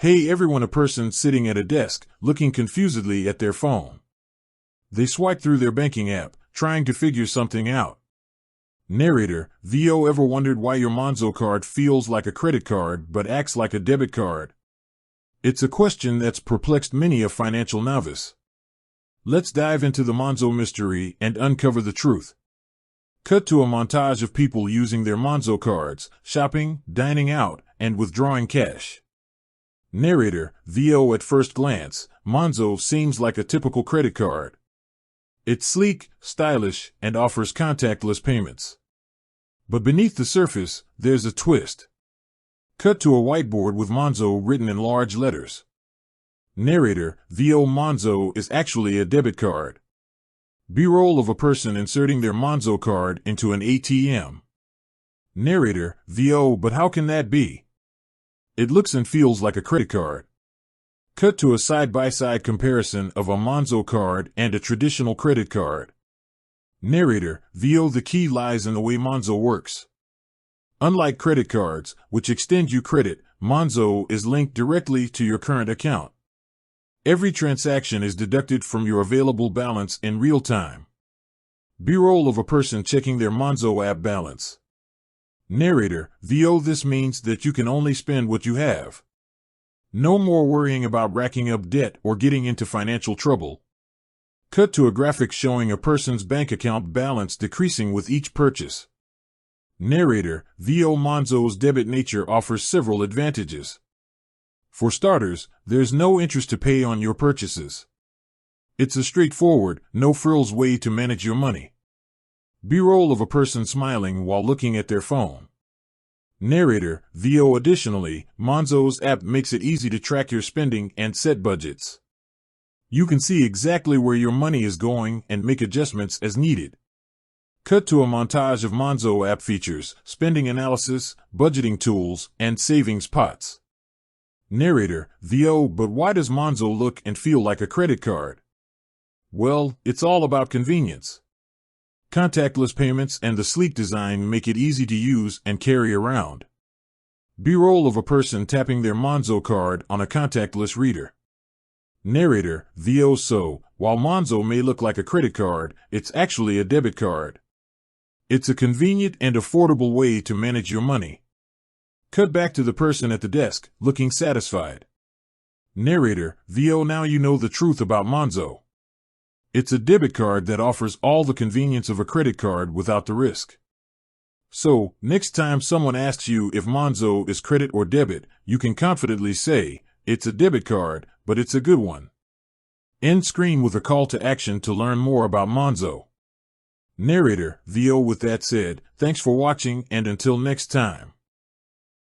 Hey everyone, a person sitting at a desk, looking confusedly at their phone. They swipe through their banking app, trying to figure something out. Narrator, VO, ever wondered why your Monzo card feels like a credit card but acts like a debit card? It's a question that's perplexed many a financial novice. Let's dive into the Monzo mystery and uncover the truth. Cut to a montage of people using their Monzo cards, shopping, dining out, and withdrawing cash. Narrator, VO, at first glance, Monzo seems like a typical credit card. It's sleek, stylish, and offers contactless payments. But beneath the surface, there's a twist. Cut to a whiteboard with Monzo written in large letters. Narrator, VO, Monzo is actually a debit card. B-roll of a person inserting their Monzo card into an ATM. Narrator, VO, but how can that be? It looks and feels like a credit card. Cut to a side-by-side comparison of a Monzo card and a traditional credit card. Narrator, VO, the key lies in the way Monzo works. Unlike credit cards, which extend you credit, Monzo is linked directly to your current account. Every transaction is deducted from your available balance in real time. B-roll of a person checking their Monzo app balance. Narrator, VO, this means that you can only spend what you have. No more worrying about racking up debt or getting into financial trouble. Cut to a graphic showing a person's bank account balance decreasing with each purchase. Narrator, VO, Monzo's debit nature offers several advantages. For starters, there's no interest to pay on your purchases. It's a straightforward, no-frills way to manage your money. B-roll of a person smiling while looking at their phone. Narrator, VO, additionally, Monzo's app makes it easy to track your spending and set budgets. You can see exactly where your money is going and make adjustments as needed. Cut to a montage of Monzo app features, spending analysis, budgeting tools, and savings pots. Narrator, VO, but why does Monzo look and feel like a credit card? Well, it's all about convenience. Contactless payments and the sleek design make it easy to use and carry around. B-roll of a person tapping their Monzo card on a contactless reader. Narrator, VO, so, while Monzo may look like a credit card, it's actually a debit card. It's a convenient and affordable way to manage your money. Cut back to the person at the desk, looking satisfied. Narrator, VO, now you know the truth about Monzo. It's a debit card that offers all the convenience of a credit card without the risk. So, next time someone asks you if Monzo is credit or debit, you can confidently say, it's a debit card, but it's a good one. End screen with a call to action to learn more about Monzo. Narrator, VO, with that said, thanks for watching and until next time.